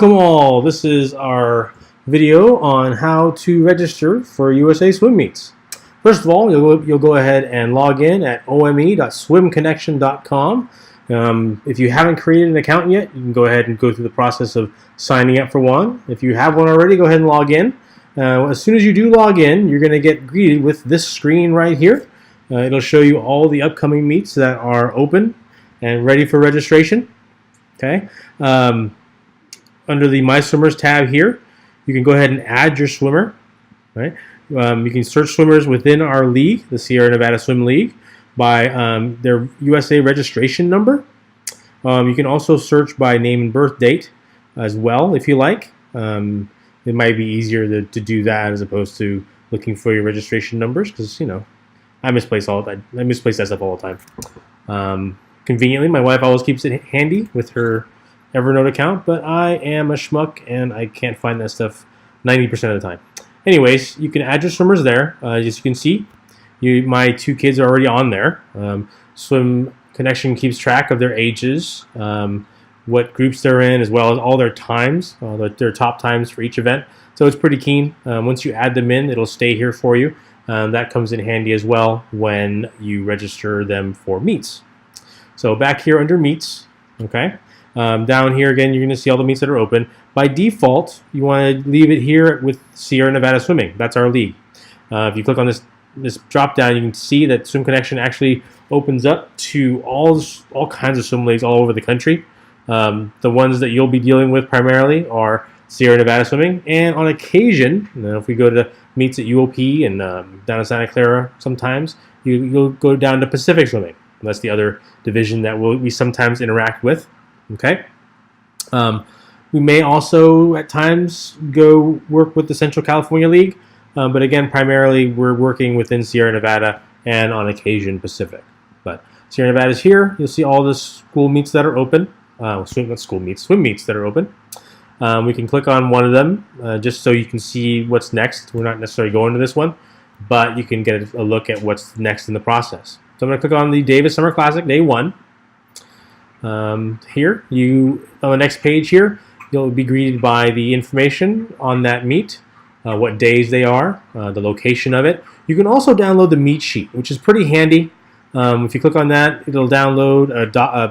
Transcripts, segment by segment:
Welcome all. This is our video on how to register for USA swim meets. First of all, you'll go ahead and log in at ome.swimconnection.com. If you haven't created an account yet, you can go ahead and go through the process of signing up for one. If you have one already, go ahead and log in. As soon as you do log in, you're going to get greeted with this screen right here. It'll show you all the upcoming meets that are open and ready for registration. Okay. Under the My Swimmers tab here, you can go ahead and add your swimmer. Right? You can search swimmers within our league, the Sierra Nevada Swim League, by their USA registration number. You can also search by name and birth date as well, if you like. It might be easier to do that as opposed to looking for your registration numbers, because I misplace that stuff all the time. Conveniently, my wife always keeps it handy with her Evernote account, but I am a schmuck and I can't find that stuff 90% of the time. Anyways, you can add your swimmers there. As you can see, my two kids are already on there. Swim Connection keeps track of their ages, what groups they're in, as well as all their times, their top times for each event. So it's pretty keen. Once you add them in, it'll stay here for you. That comes in handy as well when you register them for meets. So back here under meets, okay. Down here again, you're going to see all the meets that are open. By default, you want to leave it here with Sierra Nevada Swimming. That's our league. If you click on this drop down, you can see that Swim Connection actually opens up to all kinds of swim leagues all over the country. The ones that you'll be dealing with primarily are Sierra Nevada Swimming, and on occasion, if we go to meets at UOP and down in Santa Clara, sometimes you'll go down to Pacific Swimming. That's the other division that we sometimes interact with. Okay. We may also at times go work with the Central California League, but again, primarily we're working within Sierra Nevada and on occasion Pacific. But Sierra Nevada is here. You'll see all the school meets that are open. Swim meets that are open. We can click on one of them just so you can see what's next. We're not necessarily going to this one, but you can get a look at what's next in the process. So I'm going to click on the Davis Summer Classic, Day 1. Here, on the next page here, you'll be greeted by the information on that meet, what days they are, the location of it. You can also download the meet sheet, which is pretty handy. If you click on that, it'll download a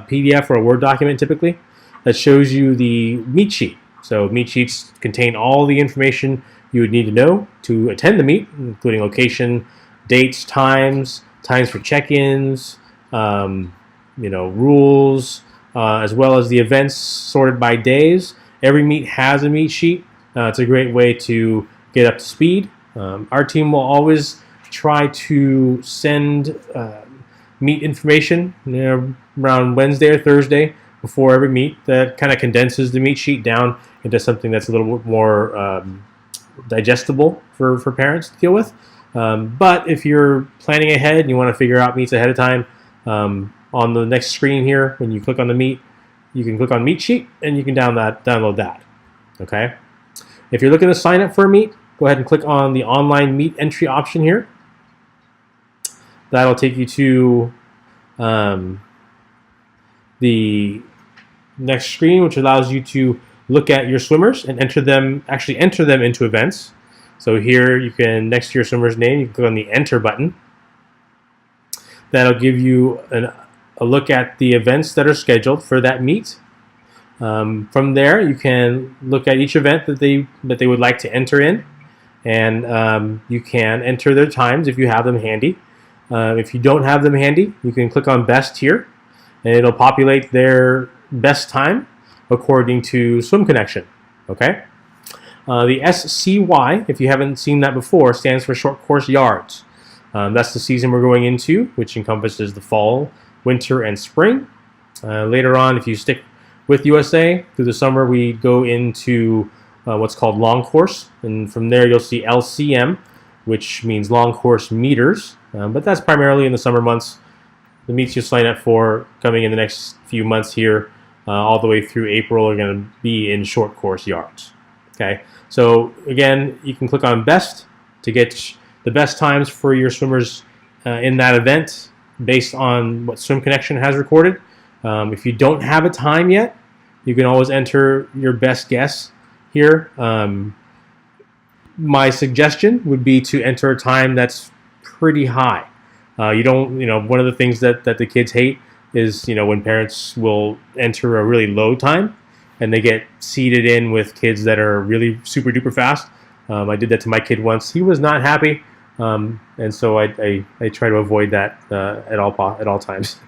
PDF or a Word document typically that shows you the meet sheet. So meet sheets contain all the information you would need to know to attend the meet, including location, dates, times for check-ins, rules, as well as the events sorted by days. Every meet has a meet sheet. It's a great way to get up to speed. Our team will always try to send meet information around Wednesday or Thursday before every meet. That kind of condenses the meet sheet down into something that's a little bit more digestible for parents to deal with. But if you're planning ahead and you want to figure out meets ahead of time, on the next screen here, when you click on the meet, you can click on Meet Sheet, and you can download that. Okay. If you're looking to sign up for a meet, go ahead and click on the online meet entry option here. That'll take you to the next screen, which allows you to look at your swimmers and enter them into events. So here you can, next to your swimmer's name, you can click on the Enter button. That'll give you a look at the events that are scheduled for that meet. From there, you can look at each event that they would like to enter in, and you can enter their times if you have them handy. If you don't have them handy, you can click on Best here, and it'll populate their best time according to Swim Connection. Okay. The SCY, if you haven't seen that before, stands for Short Course Yards. That's the season we're going into, which encompasses the fall, winter, and spring. Later on, if you stick with USA, through the summer we go into what's called long course, and from there you'll see LCM, which means long course meters, but that's primarily in the summer months. The meets you sign up for coming in the next few months here, all the way through April, are going to be in short course yards. Okay, so again, you can click on Best to get the best times for your swimmers in that event based on what Swim Connection has recorded. If you don't have a time yet, You can always enter your best guess here. My suggestion would be to enter a time that's pretty high. You don't, one of the things that the kids hate is, when parents will enter a really low time and they get seated in with kids that are really super duper fast. I did that to my kid once. He was not happy, and so I try to avoid that at all times.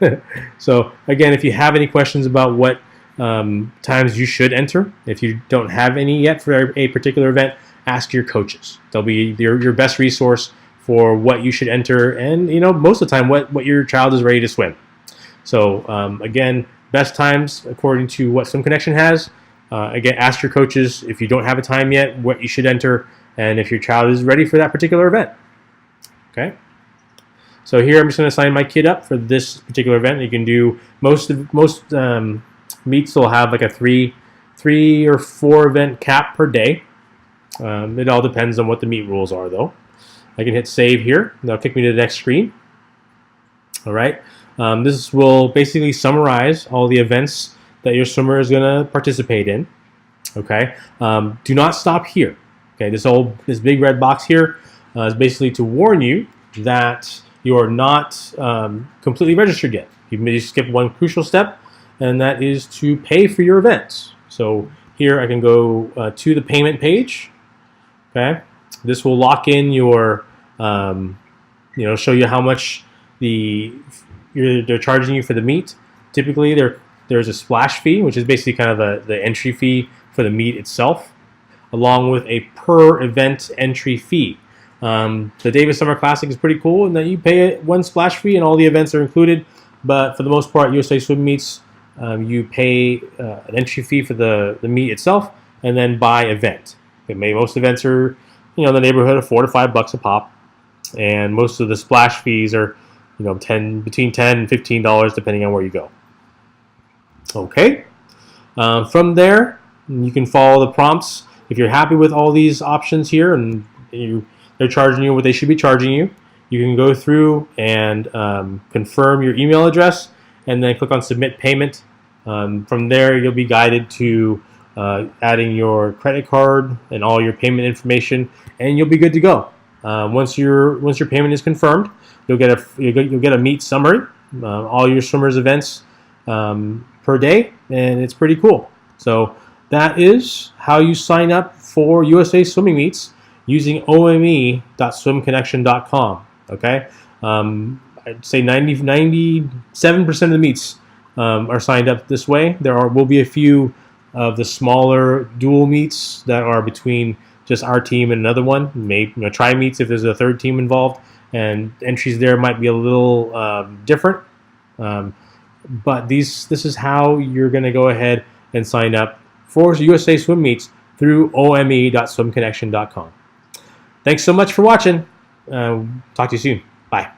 So again, if you have any questions about what times you should enter, if you don't have any yet for a particular event, ask your coaches. They'll be your best resource for what you should enter, and most of the time what your child is ready to swim. So again, best times according to what Swim Connection has. Again, ask your coaches if you don't have a time yet what you should enter, and if your child is ready for that particular event. Okay. So here I'm just going to sign my kid up for this particular event. You can do most meets will have like a three or four event cap per day. It all depends on what the meet rules are, though. I can hit save here. That'll take me to the next screen. All right. This will basically summarize all the events that your swimmer is going to participate in. Okay. Do not stop here. Okay. This big red box here is basically to warn you that you are not completely registered yet. You may skip one crucial step, and that is to pay for your events. So here I can go to the payment page. Okay. This will lock in your, show you how much they're charging you for the meet. Typically, there's a splash fee, which is basically kind of the entry fee for the meet itself, along with a per event entry fee. The Davis Summer Classic is pretty cool in that you pay one splash fee and all the events are included. But for the most part, USA Swim meets, you pay an entry fee for the meet itself, and then by event. Most events are, in the neighborhood of $4 to $5 a pop, and most of the splash fees are, between $10 and $15 depending on where you go. Okay. From there, you can follow the prompts. If you're happy with all these options here, and they're charging you what they should be charging you, you can go through and confirm your email address, and then click on Submit Payment. From there, you'll be guided to adding your credit card and all your payment information, and you'll be good to go. Once your payment is confirmed, you'll get a meet summary, all your swimmers' events per day, and it's pretty cool. So that is how you sign up for USA swimming meets using ome.swimconnection.com. Okay, I'd say 97% of the meets are signed up this way. Will be a few of the smaller dual meets that are between just our team and another one. Maybe try meets if there's a third team involved, and entries there might be a little different. But this is how you're going to go ahead and sign up for USA Swim meets through ome.swimconnection.com. Thanks so much for watching. Talk to you soon. Bye.